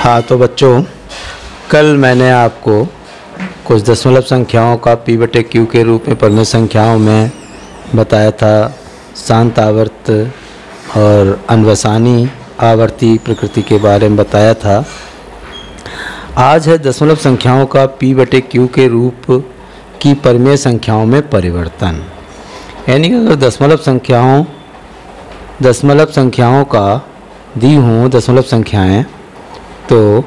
हाँ तो बच्चों, कल मैंने आपको कुछ दशमलव संख्याओं का p/q के रूप में परिमेय संख्याओं में बताया था। शांत आवर्त और अनवसानी आवर्ती प्रकृति के बारे में बताया था। आज है दशमलव संख्याओं का p/q के रूप की परिमेय संख्याओं में परिवर्तन। यानी कि अगर दशमलव संख्याओं का दी हों दशमलव संख्याएं, तो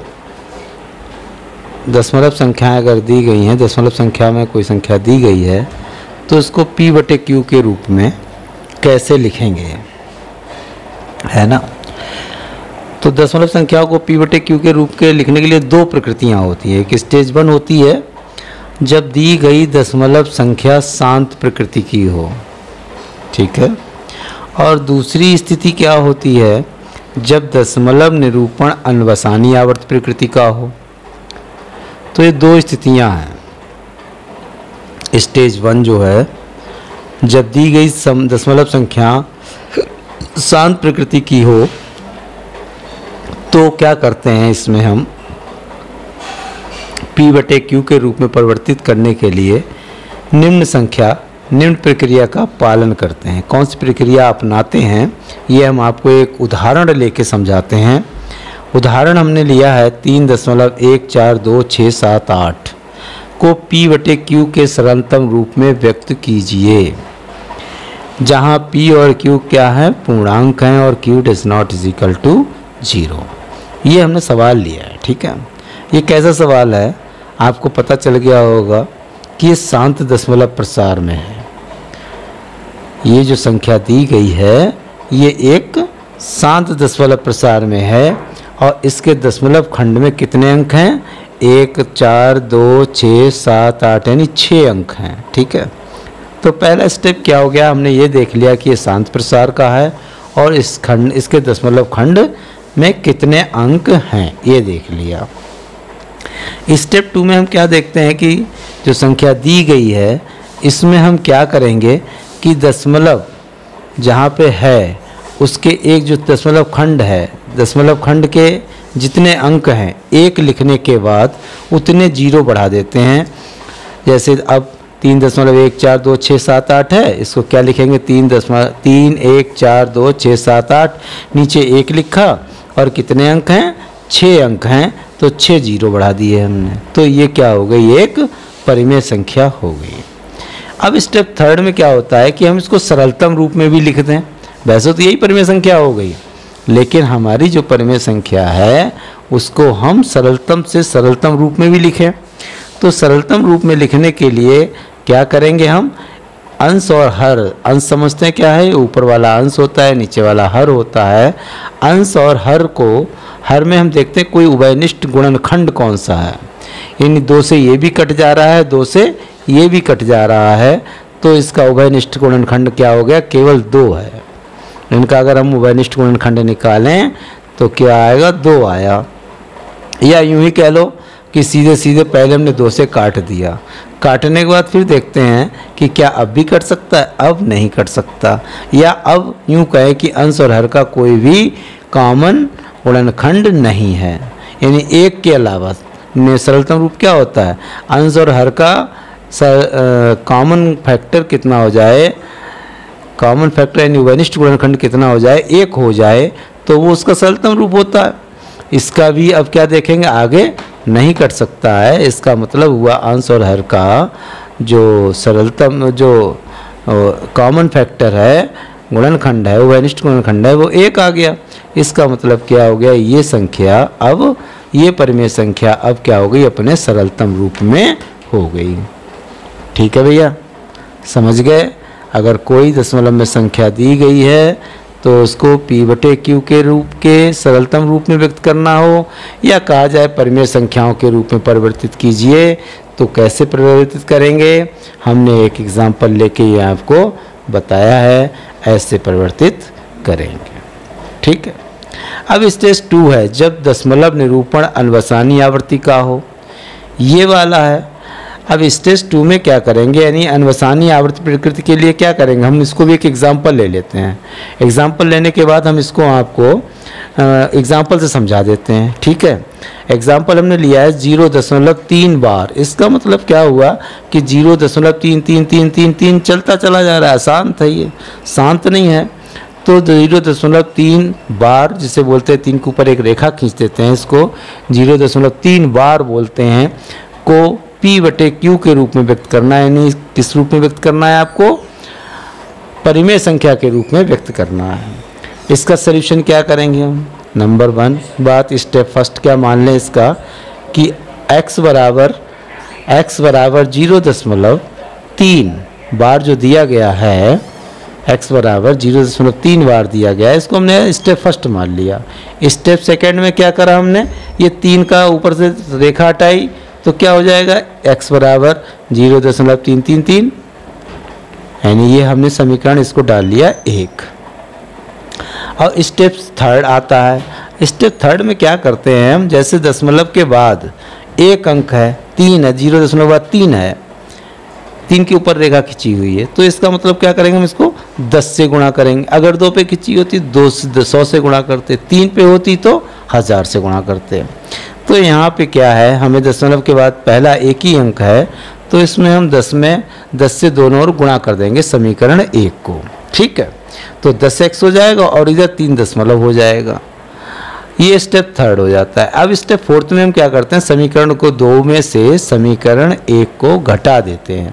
दशमलव संख्याएं अगर दी गई हैं, दशमलव संख्या में कोई संख्या दी गई है, तो इसको p/q के रूप में कैसे लिखेंगे, है ना। तो दशमलव संख्याओं को p/q के रूप के लिखने के लिए दो प्रकृतियां होती है। एक स्टेज 1 होती है जब दी गई दशमलव संख्या शांत प्रकृति की हो, ठीक है, और दूसरी स्थिति क्या होती है जब दशमलव निरूपण अनवसानी आवर्त प्रकृति का हो। तो ये दो स्थितियां हैं। स्टेज 1 जो है, जब दी गई दशमलव संख्या शांत प्रकृति की हो, तो क्या करते हैं, इसमें हम p/q के रूप में परिवर्तित करने के लिए निम्न प्रक्रिया का पालन करते हैं। कौन सी प्रक्रिया अपनाते हैं, ये हम आपको एक उदाहरण लेके समझाते हैं। उदाहरण हमने लिया है 3.14267 को p/q के सरलतम रूप में व्यक्त कीजिए, जहां p और q क्या है, पूर्णांक हैं, और q ≠ 0। ये हमने सवाल लिया है, ठीक है। ये कैसा सवाल है, आपको पता चल गया होगा कि ये शांत दशमलव प्रसार में है। ये जो संख्या दी गई है, ये एक शांत दशमलव प्रसार में है, और इसके दशमलव खंड में कितने अंक हैं, 1 4 2 6 7 8, यानी 6 अंक हैं, ठीक है। तो पहला स्टेप क्या हो गया, हमने ये देख लिया कि ये शांत प्रसार का है और इसके दशमलव खंड में कितने अंक हैं, ये देख लिया। स्टेप 2 में हम क्या देखते हैं कि जो संख्या दी गई है, इसमें हम क्या करेंगे कि दशमलव जहाँ पे है उसके एक जो दशमलव खंड है, दशमलव खंड के जितने अंक हैं, 1 लिखने के बाद उतने 0 बढ़ा देते हैं। जैसे अब 3.14267 है, इसको क्या लिखेंगे, 3.14267, नीचे 1 लिखा और कितने अंक हैं, 6 अंक हैं, तो 6 0 बढ़ा दिए हमने। तो ये क्या हो गई, एक परिमेय संख्या हो गई। अब स्टेप 3 में क्या होता है कि हम इसको सरलतम रूप में भी लिख दें। वैसे तो यही परिमेय संख्या हो गई, लेकिन हमारी जो परिमेय संख्या है उसको हम सरलतम से सरलतम रूप में भी लिखें। तो सरलतम रूप में लिखने के लिए क्या करेंगे, हम अंश और हर, अंश समझते हैं क्या है, ऊपर वाला अंश होता है, नीचे वाला हर होता है। अंश और हर में हम देखते हैं कोई उभयनिष्ठ गुणनखंड कौन सा है, यानी 2 से ये भी कट जा रहा है, 2 से ये भी कट जा रहा है, तो इसका उभयनिष्ठ गुणनखंड क्या हो गया, केवल 2 है। इनका अगर हम उभयनिष्ठ गुणनखंड निकालें तो क्या आएगा, 2 आया। या यूं ही कह लो कि सीधे पहले हमने 2 से काट दिया, काटने के बाद फिर देखते हैं कि क्या अब भी कट सकता है, अब नहीं कट सकता। या अब यूं कहें कि अंश और हर का कोई भी कॉमन गुणनखंड नहीं है, यानी 1 के अलावा। सरलतम रूप क्या होता है, अंश और हर का कॉमन फैक्टर कितना हो जाए, कॉमन फैक्टर यानी उभयनिष्ठ गुणनखंड कितना हो जाए, 1 हो जाए, तो वो उसका सरलतम रूप होता है। इसका भी अब क्या देखेंगे, आगे नहीं कट सकता है। इसका मतलब हुआ अंश और हर का जो सरलतम, जो कॉमन फैक्टर है, गुणनखंड है, उभयनिष्ठ गुणनखंड है, वो 1 आ गया। इसका मतलब क्या हो गया, ये संख्या अब, ये परिमेय संख्या अब क्या हो गई, अपने सरलतम रूप में हो गई। ठीक है भैया, समझ गए। अगर कोई दशमलव में संख्या दी गई है तो उसको p/q के रूप के सरलतम रूप में व्यक्त करना हो, या कहा जाए परिमेय संख्याओं के रूप में परिवर्तित कीजिए, तो कैसे परिवर्तित करेंगे, हमने एक एग्जाम्पल लेके ये आपको बताया है, ऐसे परिवर्तित करेंगे। ठीक है। अब स्टेज 2 है जब दशमलव निरूपण अनवसानी आवर्ती का हो, ये वाला है। अब स्टेज 2 में क्या करेंगे, यानी अनवसानी आवर्त प्रकृति के लिए क्या करेंगे, हम इसको भी एक एग्जाम्पल ले लेते हैं। एग्जाम्पल लेने के बाद हम इसको आपको एग्जाम्पल से समझा देते हैं, ठीक है। एग्जाम्पल हमने लिया है 0.3 बार। इसका मतलब क्या हुआ कि 0.33333 चलता चला जा रहा है, शांत है, ये शांत नहीं है। तो 0.3 बार जिसे बोलते हैं, 3 के ऊपर एक रेखा खींच देते हैं, इसको 0.3 बार बोलते हैं, को P/Q के रूप में व्यक्त करना है। यानी किस रूप में व्यक्त करना है आपको? परिमेय संख्या के रूप में व्यक्त करना है। इसका सॉल्यूशन क्या करेंगे हम? नंबर 1 बात, स्टेप फर्स्ट क्या मान लें इसका कि x बराबर 0.3 बार जो दिया गया है, x बराबर 0.3 बार दिया गया है, इसको हमने स्टेप फर्स्ट मान लिया। स्टेप सेकंड में क्या करा हमने? ये 3 का ऊपर से रेखा हटाई, तो क्या हो जाएगा? x बराबर 0.333, यानी ये हमने समीकरण इसको डाल लिया 1। और स्टेप थर्ड आता है। स्टेप थर्ड में क्या करते हैं हम? जैसे दशमलव के बाद एक अंक है, 3 है, 0.3 है, 3 के ऊपर रेखा खिंची हुई है, तो इसका मतलब क्या करेंगे? हम इसको 10 से गुणा करेंगे। अगर 2 पे खिंची होती 100 से गुणा करते, 3 पे होती तो 1000 से गुणा करते। तो यहाँ पे क्या है, हमें दशमलव के बाद पहला एक ही अंक है, तो इसमें हम 10 से दोनों ओर गुणा कर देंगे समीकरण 1 को। ठीक है, तो 10x हो जाएगा और इधर 3 दशमलव हो जाएगा। ये स्टेप थर्ड हो जाता है। अब स्टेप फोर्थ में हम क्या करते हैं? समीकरण को 2 में से समीकरण 1 को घटा देते हैं।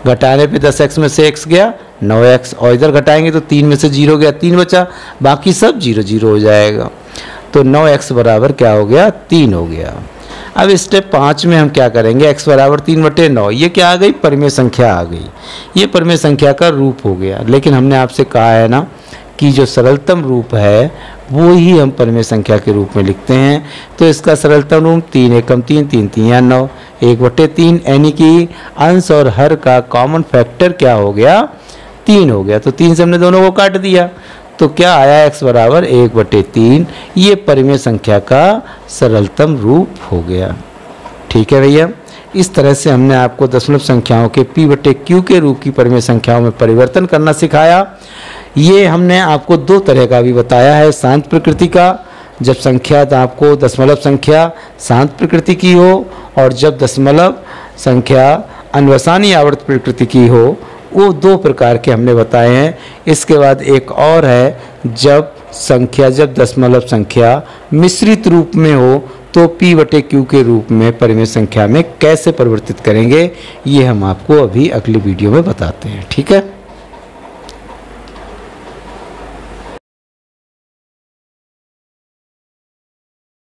घटाने पे 10x में से x गया 9x, और इधर घटाएंगे तो 3 में से 0 गया 3 बचा, बाकी सब 0 0 हो जाएगा। तो 9x बराबर क्या हो गया? 3 हो गया। अब स्टेप 5 में हम क्या करेंगे? x बराबर 3/9, ये क्या आ गई? परिमेय संख्या आ गई। ये परिमेय संख्या का रूप हो गया। लेकिन हमने आपसे कहा है ना कि जो सरलतम रूप है वो ही हम परिमेय संख्या के रूप में लिखते हैं। तो इसका सरलतम रूप 3 एकम 3, 3 3 9, 1/3, यानी कि अंश और हर का कॉमन फैक्टर क्या हो गया? 3 हो गया। तो 3 से हमने दोनों को काट दिया, तो क्या आया? x बराबर 1/3। ये परिमेय संख्या का सरलतम रूप हो गया। ठीक है भैया, इस तरह से हमने आपको दशमलव संख्याओं के P/Q के रूप की परिमेय संख्याओं में परिवर्तन करना सिखाया। ये हमने आपको 2 तरह का भी बताया है। शांत प्रकृति का, जब संख्या आपको दशमलव संख्या शांत प्रकृति की हो, और जब दशमलव संख्या अन्वसानी आवर्त प्रकृति की हो, वो 2 प्रकार के हमने बताए हैं। इसके बाद एक और है, जब दशमलव संख्या मिश्रित रूप में हो तो P/Q के रूप में परिमेय संख्या में कैसे परिवर्तित करेंगे, ये हम आपको अभी अगली वीडियो में बताते हैं। ठीक है।